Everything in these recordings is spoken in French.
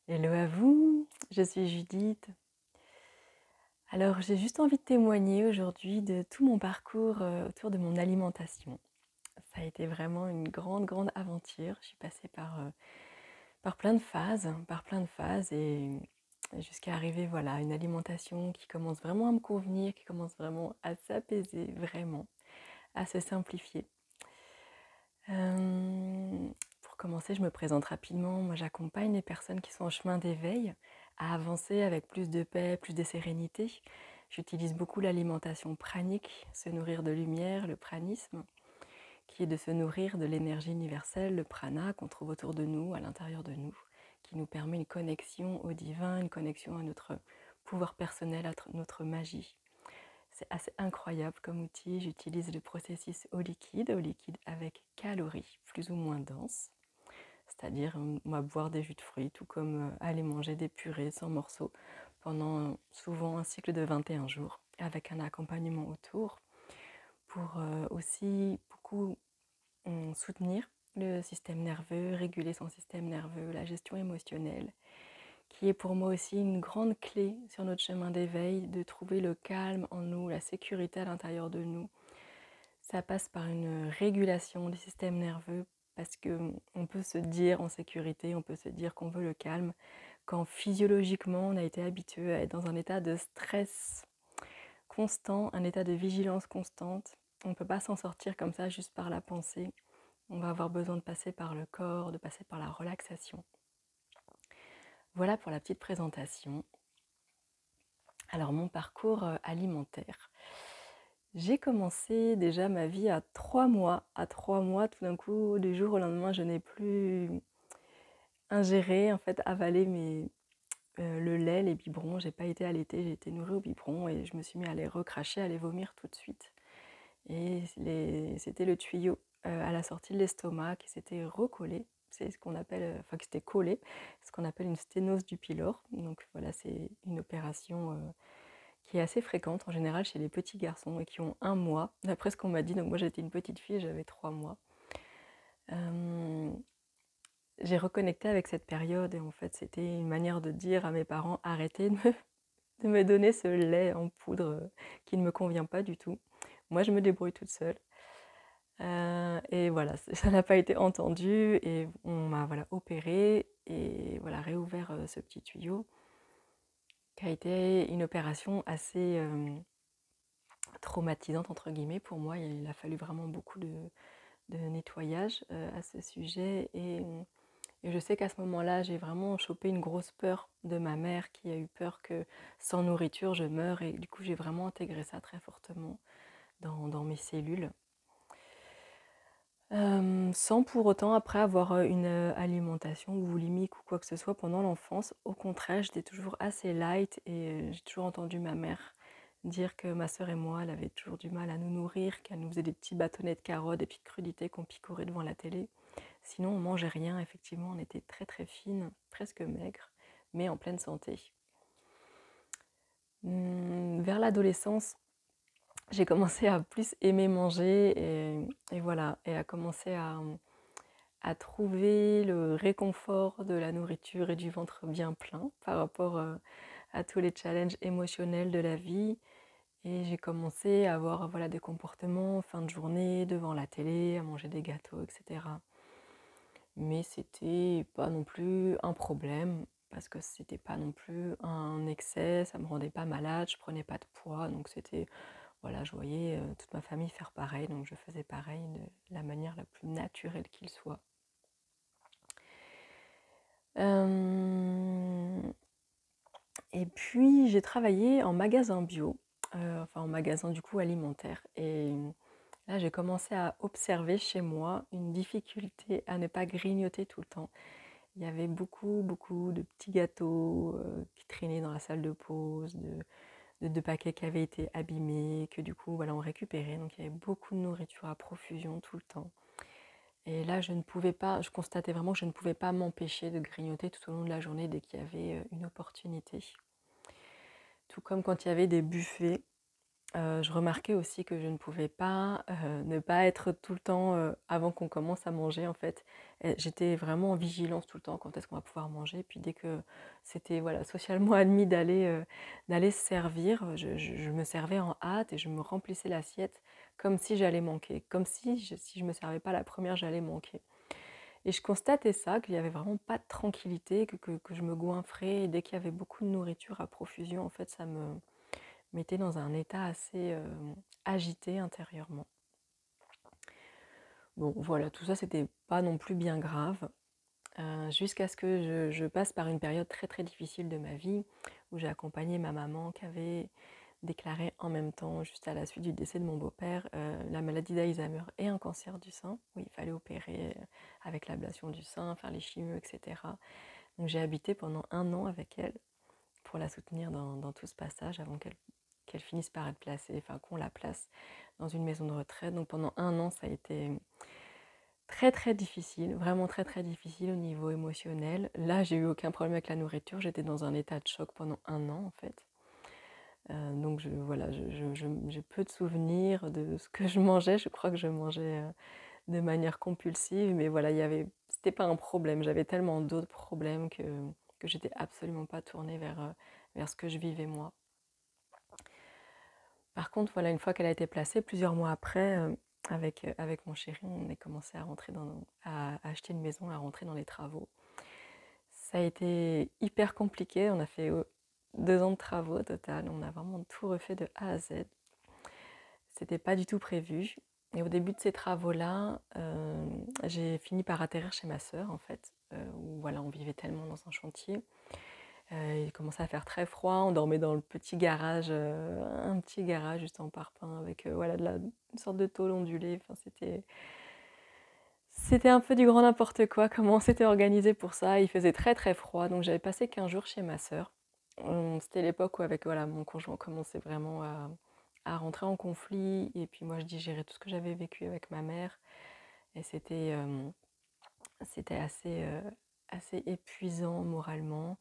Hello à vous, je suis Judith. Alors j'ai juste envie de témoigner aujourd'hui de tout mon parcours autour de mon alimentation. Ça a été vraiment une grande aventure. Je suis passée par plein de phases et jusqu'à arriver voilà, à une alimentation qui commence vraiment à me convenir, qui commence vraiment à s'apaiser, vraiment, à se simplifier. Pour commencer, je me présente rapidement. Moi, j'accompagne les personnes qui sont en chemin d'éveil à avancer avec plus de paix, plus de sérénité. J'utilise beaucoup l'alimentation pranique, se nourrir de lumière, le pranisme, qui est de se nourrir de l'énergie universelle, le prana qu'on trouve autour de nous, à l'intérieur de nous, qui nous permet une connexion au divin, une connexion à notre pouvoir personnel, à notre magie. C'est assez incroyable comme outil. J'utilise le processus au liquide avec calories plus ou moins denses. C'est-à-dire, on va boire des jus de fruits, tout comme aller manger des purées sans morceaux pendant souvent un cycle de 21 jours, avec un accompagnement autour, pour aussi beaucoup soutenir le système nerveux, réguler son système nerveux, la gestion émotionnelle, qui est pour moi aussi une grande clé sur notre chemin d'éveil, de trouver le calme en nous, la sécurité à l'intérieur de nous. Ça passe par une régulation du système nerveux parce qu'on peut se dire en sécurité, on peut se dire qu'on veut le calme, quand physiologiquement on a été habitué à être dans un état de stress constant, un état de vigilance constante. On ne peut pas s'en sortir comme ça juste par la pensée. On va avoir besoin de passer par le corps, de passer par la relaxation. Voilà pour la petite présentation. Alors mon parcours alimentaire. J'ai commencé déjà ma vie à 3 mois. À 3 mois, tout d'un coup, du jour au lendemain, je n'ai plus ingéré, en fait, avalé le lait, les biberons. J'ai pas été allaitée, j'ai été nourrie au biberon et je me suis mis à les recracher, à les vomir tout de suite. Et c'était le tuyau à la sortie de l'estomac qui s'était recollé. C'est ce qu'on appelle, enfin qui s'était collé, ce qu'on appelle une sténose du pylore. Donc voilà, c'est une opération qui est assez fréquente en général chez les petits garçons et qui ont 1 mois, d'après ce qu'on m'a dit. Donc moi j'étais une petite fille, j'avais 3 mois. J'ai reconnecté avec cette période et en fait c'était une manière de dire à mes parents arrêtez de me donner ce lait en poudre qui ne me convient pas du tout. Moi je me débrouille toute seule. Et voilà, ça n'a pas été entendu et on m'a voilà, opérée et voilà, réouvert ce petit tuyau qui a été une opération assez traumatisante entre guillemets pour moi. Il a fallu vraiment beaucoup de nettoyage à ce sujet et je sais qu'à ce moment-là, j'ai vraiment chopé une grosse peur de ma mère qui a eu peur que sans nourriture je meure et du coup j'ai vraiment intégré ça très fortement dans mes cellules. Sans pour autant après avoir une alimentation boulimique ou quoi que ce soit pendant l'enfance. Au contraire, j'étais toujours assez light et j'ai toujours entendu ma mère dire que ma sœur et moi, elle avait toujours du mal à nous nourrir, qu'elle nous faisait des petits bâtonnets de carottes, des petites crudités qu'on picorait devant la télé. Sinon, on mangeait rien, effectivement, on était très fine, presque maigre, mais en pleine santé. Vers l'adolescence, j'ai commencé à plus aimer manger et voilà, et à commencer à trouver le réconfort de la nourriture et du ventre bien plein par rapport à tous les challenges émotionnels de la vie. Et j'ai commencé à avoir voilà, des comportements fin de journée, devant la télé, à manger des gâteaux, etc. Mais c'était pas non plus un problème parce que c'était pas non plus un excès, ça me rendait pas malade, je prenais pas de poids, donc c'était voilà, je voyais toute ma famille faire pareil, donc je faisais pareil de la manière la plus naturelle qu'il soit. Et puis j'ai travaillé en magasin bio, enfin en magasin du coup alimentaire. Et là j'ai commencé à observer chez moi une difficulté à ne pas grignoter tout le temps. Il y avait beaucoup de petits gâteaux qui traînaient dans la salle de pause, de paquets qui avaient été abîmés, que du coup voilà, on récupérait. Donc il y avait beaucoup de nourriture à profusion tout le temps. Et là, je ne pouvais pas, je constatais vraiment que je ne pouvais pas m'empêcher de grignoter tout au long de la journée dès qu'il y avait une opportunité. Tout comme quand il y avait des buffets Je remarquais aussi que je ne pouvais pas, ne pas être tout le temps, avant qu'on commence à manger en fait. J'étais vraiment en vigilance tout le temps, quand est-ce qu'on va pouvoir manger? Puis dès que c'était, voilà, socialement admis d'aller se servir, je me servais en hâte et je me remplissais l'assiette comme si j'allais manquer, comme si je me servais pas la première j'allais manquer. Et je constatais ça, qu'il y avait vraiment pas de tranquillité, que je me goinfrais et dès qu'il y avait beaucoup de nourriture à profusion, en fait, ça me mettait dans un état assez, agité intérieurement. Bon voilà, tout ça c'était pas non plus bien grave, jusqu'à ce que je passe par une période très, très difficile de ma vie, où j'ai accompagné ma maman qui avait déclaré en même temps, juste à la suite du décès de mon beau-père, la maladie d'Alzheimer et un cancer du sein, où il fallait opérer, avec l'ablation du sein, faire les chimios et cetera. Donc j'ai habité pendant 1 an avec elle, pour la soutenir dans tout ce passage avant qu'elle finisse par être placée, enfin qu'on la place dans une maison de retraite. Donc pendant 1 an, ça a été très très difficile, vraiment très très difficile au niveau émotionnel. Là, j'ai eu aucun problème avec la nourriture, j'étais dans un état de choc pendant 1 an en fait. Donc voilà, j'ai peu de souvenirs de ce que je mangeais. Je crois que je mangeais de manière compulsive, mais voilà, c'était pas un problème. J'avais tellement d'autres problèmes que j'étais absolument pas tournée vers ce que je vivais moi. Par contre, voilà, une fois qu'elle a été placée, plusieurs mois après, avec mon chéri, on a commencé à acheter une maison, à rentrer dans les travaux. Ça a été hyper compliqué. On a fait 2 ans de travaux au total. On a vraiment tout refait de A à Z. C'était pas du tout prévu. Et au début de ces travaux-là, j'ai fini par atterrir chez ma sœur, en fait, où voilà, on vivait tellement dans un chantier. Il commençait à faire très froid, on dormait dans le petit garage, un petit garage juste en parpaing avec voilà, une sorte de tôle ondulée. Enfin, c'était un peu du grand n'importe quoi, comment on s'était organisé pour ça. Il faisait très très froid, donc j'avais passé 15 jours chez ma sœur. C'était l'époque où avec voilà, mon conjoint on commençait vraiment à rentrer en conflit, et puis moi je digérais tout ce que j'avais vécu avec ma mère, et c'était assez épuisant moralement.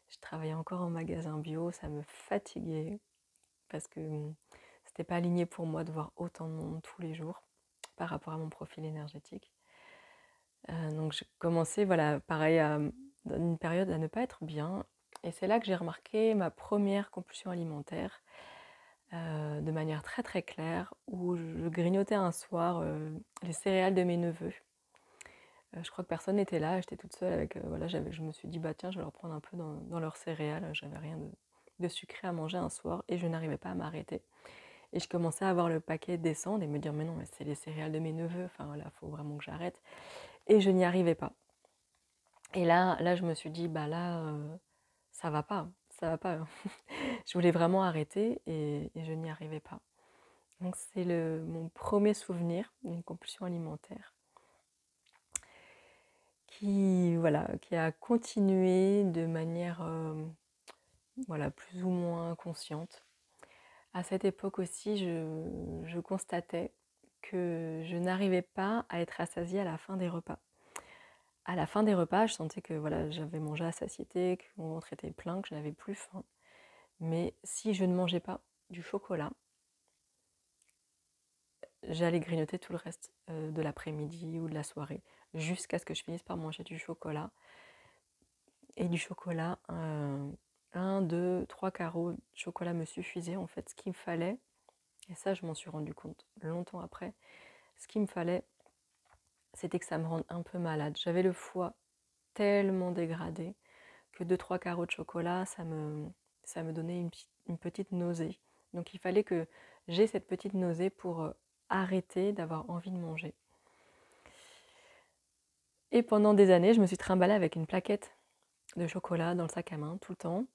Je travaillais encore en magasin bio, ça me fatiguait parce que c'était pas aligné pour moi de voir autant de monde tous les jours par rapport à mon profil énergétique. Donc j'ai commencé, voilà, pareil, dans une période à ne pas être bien. Et c'est là que j'ai remarqué ma première compulsion alimentaire, de manière très très claire, où je grignotais un soir les céréales de mes neveux. Je crois que personne n'était là, j'étais toute seule avec, voilà, je me suis dit, bah tiens, je vais leur prendre un peu dans leurs céréales. J'avais rien de sucré à manger un soir et je n'arrivais pas à m'arrêter. Et je commençais à voir le paquet descendre et me dire, mais non, mais c'est les céréales de mes neveux, enfin voilà, faut vraiment que j'arrête. Et je n'y arrivais pas. Et là, je me suis dit, bah là, ça va pas, ça va pas. Je voulais vraiment arrêter et je n'y arrivais pas. Donc c'est mon premier souvenir d'une compulsion alimentaire voilà, qui a continué de manière voilà, plus ou moins consciente. À cette époque aussi, je constatais que je n'arrivais pas à être rassasiée à la fin des repas. À la fin des repas, je sentais que voilà, j'avais mangé à satiété, que mon ventre était plein, que je n'avais plus faim. Mais si je ne mangeais pas du chocolat, j'allais grignoter tout le reste de l'après-midi ou de la soirée, jusqu'à ce que je finisse par manger du chocolat. Et du chocolat, 1, 2, 3 carreaux de chocolat me suffisaient en fait. Ce qu'il me fallait, et ça je m'en suis rendu compte longtemps après, ce qu'il me fallait, c'était que ça me rende un peu malade. J'avais le foie tellement dégradé que 2, 3 carreaux de chocolat, ça me donnait une petite nausée. Donc il fallait que j'ai cette petite nausée pour arrêter d'avoir envie de manger. Et pendant des années, je me suis trimballée avec une plaquette de chocolat dans le sac à main tout le temps,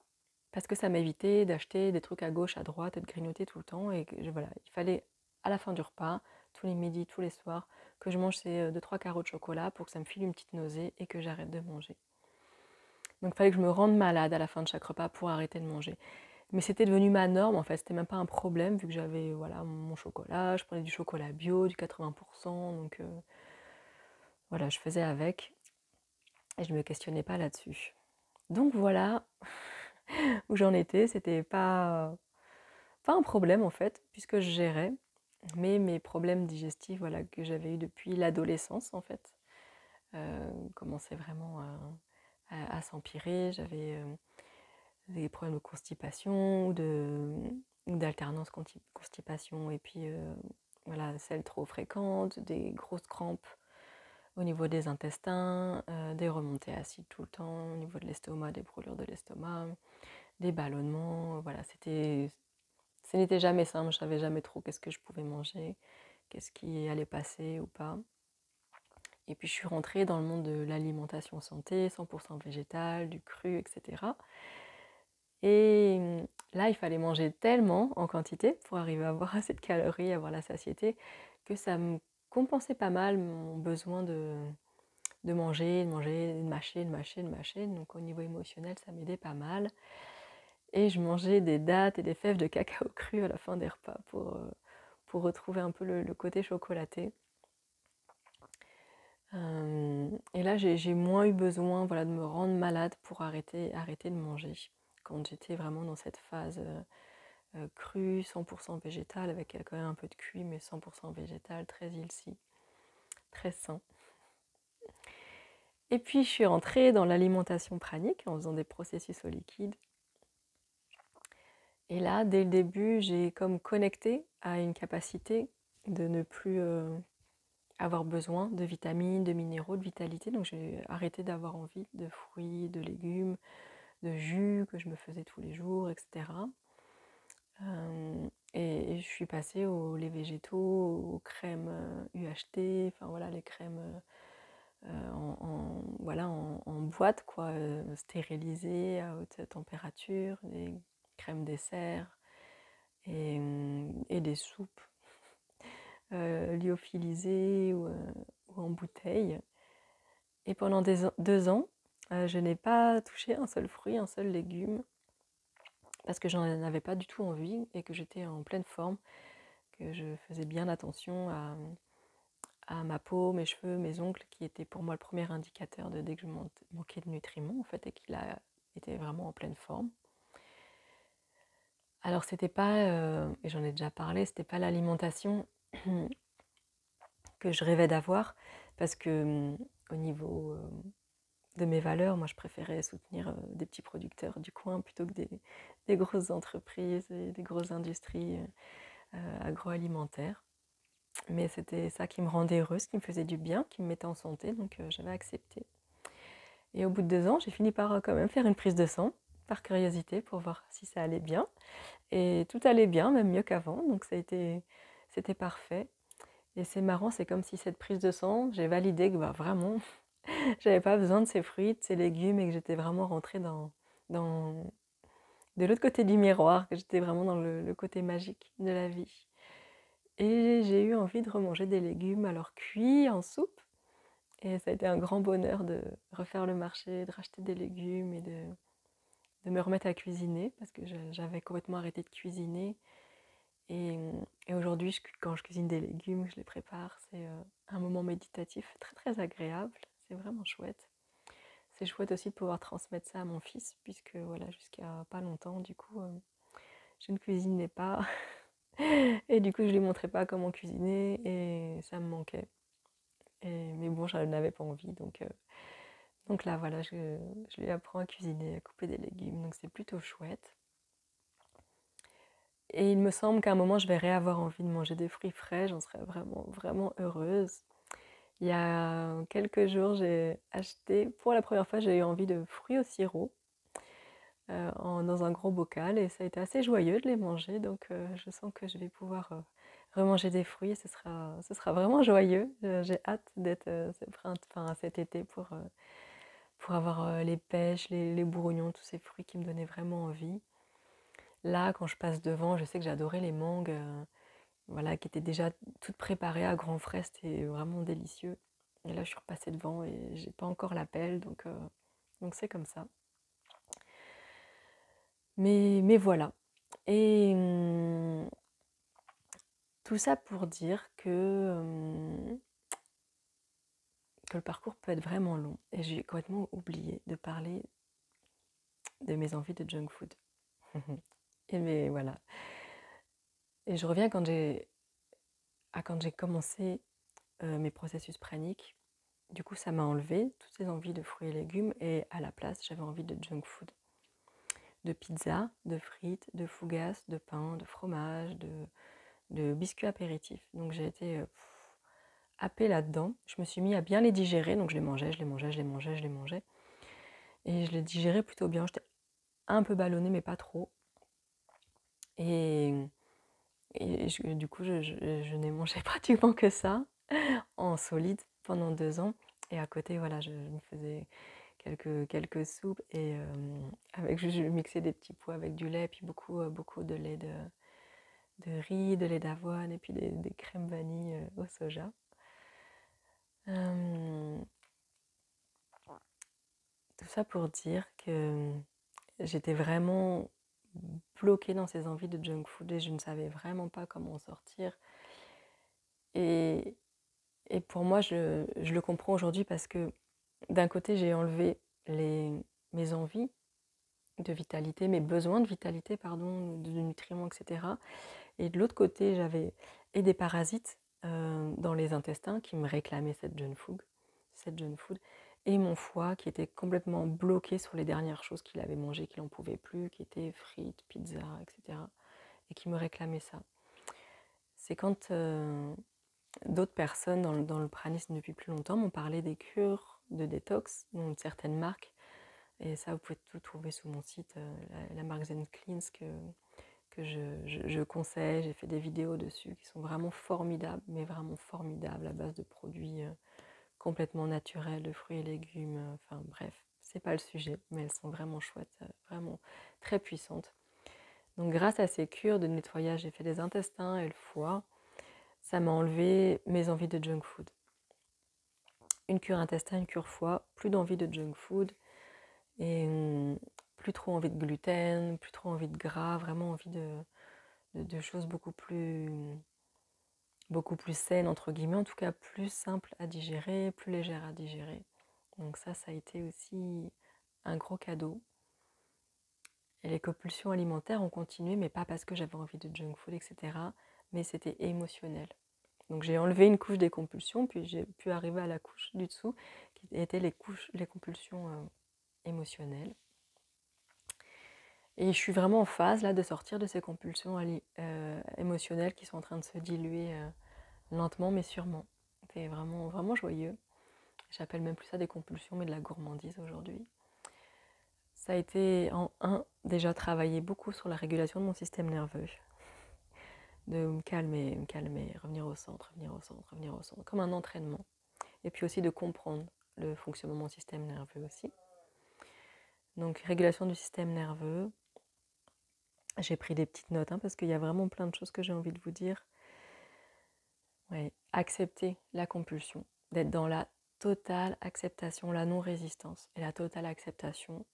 parce que ça m'évitait d'acheter des trucs à gauche, à droite et de grignoter tout le temps. Et voilà, il fallait à la fin du repas, tous les midis, tous les soirs, que je mange ces 2-3 carreaux de chocolat pour que ça me file une petite nausée et que j'arrête de manger. Donc il fallait que je me rende malade à la fin de chaque repas pour arrêter de manger. Mais c'était devenu ma norme en fait, c'était même pas un problème vu que j'avais voilà, mon chocolat, je prenais du chocolat bio, du 80%, donc voilà, je faisais avec et je me questionnais pas là-dessus. Donc voilà où j'en étais, c'était pas pas un problème en fait, puisque je gérais, mais mes problèmes digestifs, voilà, que j'avais eu depuis l'adolescence en fait, commençaient vraiment à s'empirer. J'avais des problèmes de constipation ou d'alternance constipation et puis voilà, selles trop fréquentes, des grosses crampes au niveau des intestins, des remontées acides tout le temps, au niveau de l'estomac, des brûlures de l'estomac, des ballonnements, voilà, ce n'était jamais simple, je savais jamais trop qu'est-ce que je pouvais manger, qu'est-ce qui allait passer ou pas. Et puis je suis rentrée dans le monde de l'alimentation santé, 100% végétal, du cru, etc. Et là, il fallait manger tellement en quantité pour arriver à avoir assez de calories, avoir la satiété, que ça me compensait pas mal mon besoin de manger, de mâcher, de mâcher, de mâcher. Donc au niveau émotionnel, ça m'aidait pas mal. Et je mangeais des dattes et des fèves de cacao cru à la fin des repas pour retrouver un peu le côté chocolaté. Et là, j'ai moins eu besoin, voilà, de me rendre malade pour arrêter de manger. Quand j'étais vraiment dans cette phase crue, 100% végétale, avec quand même un peu de cuit, mais 100% végétal, très healthy, très sain. Et puis, je suis rentrée dans l'alimentation pranique en faisant des processus au liquide. Et là, dès le début, j'ai comme connecté à une capacité de ne plus avoir besoin de vitamines, de minéraux, de vitalité. Donc j'ai arrêté d'avoir envie de fruits, de légumes, de jus que je me faisais tous les jours, etc. Et je suis passée aux laits végétaux, aux crèmes UHT, enfin voilà, les crèmes voilà, en boîte, quoi, stérilisées à haute température, des crèmes dessert et des soupes lyophilisées ou en bouteille. Et pendant 2 ans, je n'ai pas touché un seul fruit, un seul légume, parce que j'en avais pas du tout envie et que j'étais en pleine forme, que je faisais bien attention à ma peau, mes cheveux, mes ongles, qui étaient pour moi le premier indicateur de dès que je manquais de nutriments, en fait, et qu'il a été vraiment en pleine forme. Alors c'était pas, et j'en ai déjà parlé, c'était pas l'alimentation que je rêvais d'avoir, parce que au niveau de mes valeurs, moi je préférais soutenir des petits producteurs du coin plutôt que des grosses entreprises et des grosses industries agroalimentaires. Mais c'était ça qui me rendait heureuse, qui me faisait du bien, qui me mettait en santé, donc j'avais accepté. Et au bout de 2 ans, j'ai fini par quand même faire une prise de sang, par curiosité, pour voir si ça allait bien. Et tout allait bien, même mieux qu'avant, donc c'était parfait. Et c'est marrant, c'est comme si cette prise de sang, j'ai validé que bah, vraiment, j'avais pas besoin de ces fruits, de ces légumes, et que j'étais vraiment rentrée dans de l'autre côté du miroir, que j'étais vraiment dans le côté magique de la vie. Et j'ai eu envie de remanger des légumes alors cuits en soupe. Et ça a été un grand bonheur de refaire le marché, de racheter des légumes et de me remettre à cuisiner parce que j'avais complètement arrêté de cuisiner. Et, et aujourd'hui, quand je cuisine des légumes, je les prépare, c'est un moment méditatif très très agréable. C'est vraiment chouette. C'est chouette aussi de pouvoir transmettre ça à mon fils, puisque voilà, jusqu'à pas longtemps, du coup, je ne cuisinais pas. Et du coup, je lui montrais pas comment cuisiner et ça me manquait. Mais bon, je n'avais pas envie, donc là, voilà, je lui apprends à cuisiner, à couper des légumes, donc c'est plutôt chouette. Et il me semble qu'à un moment, je vais réavoir envie de manger des fruits frais, j'en serais vraiment, vraiment heureuse. Il y a quelques jours, j'ai acheté, pour la première fois, j'ai eu envie de fruits au sirop dans un gros bocal et ça a été assez joyeux de les manger, donc je sens que je vais pouvoir remanger des fruits et ce sera vraiment joyeux. J'ai hâte d'être cet été pour avoir les pêches, les bourgnons, tous ces fruits qui me donnaient vraiment envie. Là, quand je passe devant, je sais que j'adorais les mangues, voilà, qui étaient déjà toutes préparées à grands frais, c'était vraiment délicieux. Et là, je suis repassée devant et j'ai pas encore la pelle, donc c'est comme ça. Mais voilà. Et tout ça pour dire que le parcours peut être vraiment long. Et j'ai complètement oublié de parler de mes envies de junk food. Et mais voilà. Et je reviens quand j'ai commencé mes processus praniques. Du coup, ça m'a enlevé toutes ces envies de fruits et légumes et à la place, j'avais envie de junk food, de pizza, de frites, de fougasse, de pain, de fromage, de biscuits apéritifs. Donc j'ai été happée là-dedans. Je me suis mis à bien les digérer, donc je les mangeais, je les mangeais, je les mangeais, je les mangeais. Et je les digérais plutôt bien. J'étais un peu ballonnée, mais pas trop. Et, du coup, je n'ai mangé pratiquement que ça en solide pendant 2 ans. Et à côté, voilà, je me faisais quelques soupes et je mixais des petits pois avec du lait, puis beaucoup de lait de riz, de lait d'avoine et puis des crèmes vanille au soja. Euh, Tout ça pour dire que j'étais vraiment bloquée dans ces envies de junk food et je ne savais vraiment pas comment en sortir. Et, et pour moi, je le comprends aujourd'hui parce que d'un côté, j'ai enlevé mes envies de vitalité, mes besoins de vitalité, pardon, de nutriments, etc. Et de l'autre côté, j'avais des parasites dans les intestins qui me réclamaient cette junk food, et mon foie qui était complètement bloqué sur les dernières choses qu'il avait mangées, qu'il n'en pouvait plus, qui étaient frites, pizza, etc. Et qui me réclamait ça. C'est quand d'autres personnes dans le pranisme depuis plus longtemps m'ont parlé des cures de détox, dont certaines marques, et ça vous pouvez tout trouver sur mon site, la marque Zen Cleanse que je conseille. J'ai fait des vidéos dessus qui sont vraiment formidables, mais vraiment formidables, à base de produits complètement naturels, de fruits et légumes, enfin bref, c'est pas le sujet, mais elles sont vraiment chouettes, vraiment très puissantes. Donc grâce à ces cures de nettoyage, j'ai fait des intestins et le foie, ça m'a enlevé mes envies de junk food. Une cure intestin, une cure foie, plus d'envie de junk food, et plus trop envie de gluten, plus trop envie de gras, vraiment envie de choses beaucoup plus saines, entre guillemets, en tout cas plus simples à digérer, plus légères à digérer. Donc ça a été aussi un gros cadeau. Et les compulsions alimentaires ont continué, mais pas parce que j'avais envie de junk food, etc., mais c'était émotionnel. Donc j'ai enlevé une couche des compulsions, puis j'ai pu arriver à la couche du dessous, qui étaient les compulsions émotionnelles. Et je suis vraiment en phase là de sortir de ces compulsions émotionnelles qui sont en train de se diluer lentement mais sûrement. C'est vraiment, vraiment joyeux. J'appelle même plus ça des compulsions mais de la gourmandise aujourd'hui. Ça a été déjà travailler beaucoup sur la régulation de mon système nerveux. De me calmer, revenir au centre, revenir au centre, revenir au centre, comme un entraînement. Et puis aussi de comprendre le fonctionnement de mon système nerveux aussi. Donc régulation du système nerveux. J'ai pris des petites notes parce qu'il y a vraiment plein de choses que j'ai envie de vous dire. Ouais. Accepter la compulsion, d'être dans la totale acceptation, la non-résistance et la totale acceptation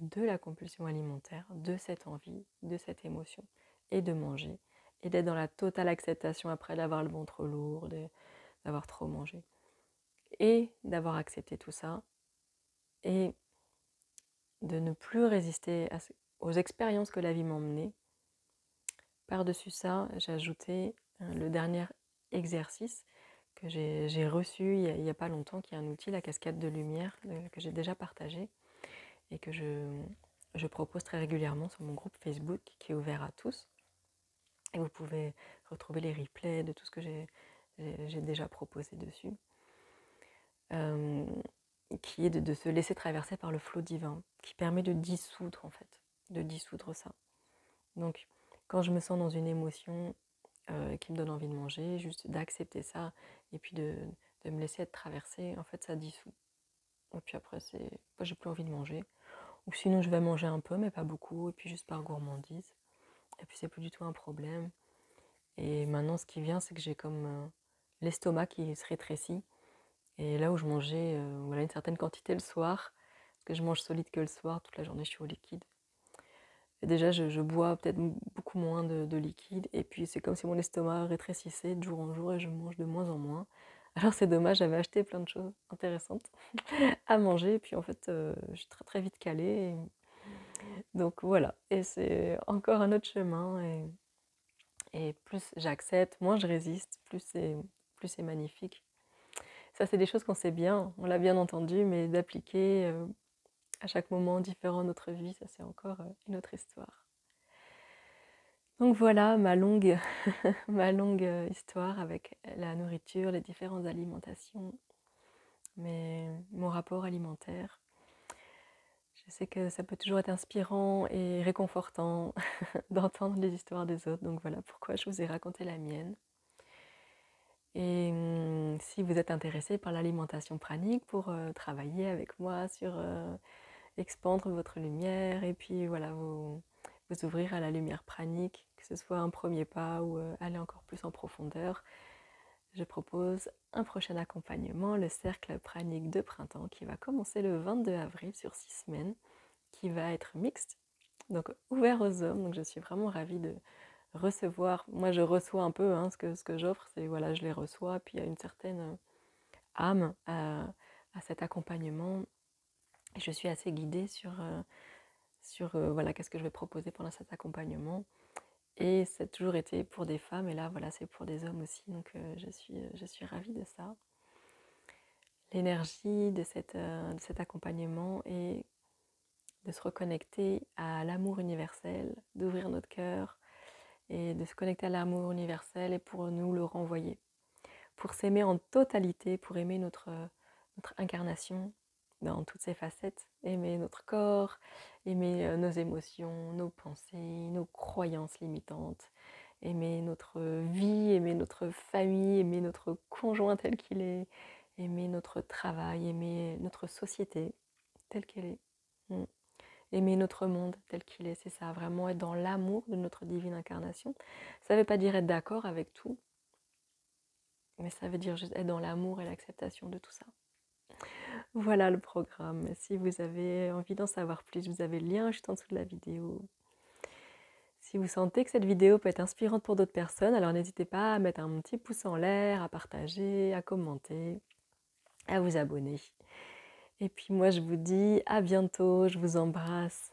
de la compulsion alimentaire, de cette envie, de cette émotion, et de manger, et d'être dans la totale acceptation après d'avoir le ventre lourd, d'avoir trop mangé, et d'avoir accepté tout ça, et de ne plus résister aux expériences que la vie m'emmenait. Par-dessus ça, j'ai ajouté le dernier exercice que j'ai reçu il n'y a pas longtemps, qui est un outil, la cascade de lumière, que j'ai déjà partagé et que je propose très régulièrement sur mon groupe Facebook qui est ouvert à tous. Et vous pouvez retrouver les replays de tout ce que j'ai déjà proposé dessus, qui est de se laisser traverser par le flot divin, qui permet de dissoudre en fait, de dissoudre ça. Donc quand je me sens dans une émotion qui me donne envie de manger, juste d'accepter ça et puis de me laisser être traversée, en fait ça dissout. Et puis après, moi j'ai plus envie de manger. Ou sinon je vais manger un peu mais pas beaucoup, et puis juste par gourmandise. Et puis c'est plus du tout un problème. Et maintenant ce qui vient, c'est que j'ai comme l'estomac qui se rétrécit. Et là où je mangeais voilà, une certaine quantité le soir, parce que je mange solide que le soir, toute la journée je suis au liquide. Et déjà, je bois peut-être beaucoup moins de liquide, et puis c'est comme si mon estomac rétrécissait de jour en jour et je mange de moins en moins. Alors c'est dommage, j'avais acheté plein de choses intéressantes à manger, et puis en fait, je suis très très vite calée. Donc voilà, et c'est encore un autre chemin, Et plus j'accepte, moins je résiste, plus c'est magnifique. Ça, c'est des choses qu'on sait bien, on l'a bien entendu, mais d'appliquer à chaque moment différent de notre vie, ça c'est encore une autre histoire. Donc voilà ma longue, ma longue histoire avec la nourriture, les différentes alimentations, mon rapport alimentaire. Je sais que ça peut toujours être inspirant et réconfortant d'entendre les histoires des autres, donc voilà pourquoi je vous ai raconté la mienne. Et si vous êtes intéressé par l'alimentation pranique, pour travailler avec moi sur expandre votre lumière et puis voilà, vous ouvrir à la lumière pranique, que ce soit un premier pas ou aller encore plus en profondeur, je propose un prochain accompagnement, le cercle pranique de printemps, qui va commencer le 22 avril sur 6 semaines, qui va être mixte, donc ouvert aux hommes. Donc je suis vraiment ravie de recevoir. Moi, je reçois un peu ce que j'offre, c'est voilà, je les reçois, puis il y a une certaine âme à cet accompagnement. Et je suis assez guidée sur voilà, qu'est-ce que je vais proposer pendant cet accompagnement. Et ça a toujours été pour des femmes, et là, voilà, c'est pour des hommes aussi. Donc je suis ravie de ça. L'énergie de cet accompagnement est de se reconnecter à l'amour universel, d'ouvrir notre cœur et de se connecter à l'amour universel et pour nous le renvoyer. Pour s'aimer en totalité, pour aimer notre incarnation dans toutes ses facettes, aimer notre corps, aimer nos émotions, nos pensées, nos croyances limitantes, aimer notre vie, aimer notre famille, aimer notre conjoint tel qu'il est, aimer notre travail, aimer notre société telle qu'elle est. Aimer notre monde tel qu'il est, c'est ça, vraiment être dans l'amour de notre divine incarnation. Ça ne veut pas dire être d'accord avec tout, mais ça veut dire juste être dans l'amour et l'acceptation de tout ça. Voilà le programme. Si vous avez envie d'en savoir plus, vous avez le lien juste en dessous de la vidéo. Si vous sentez que cette vidéo peut être inspirante pour d'autres personnes, alors n'hésitez pas à mettre un petit pouce en l'air, à partager, à commenter, à vous abonner. Et puis moi je vous dis à bientôt, je vous embrasse.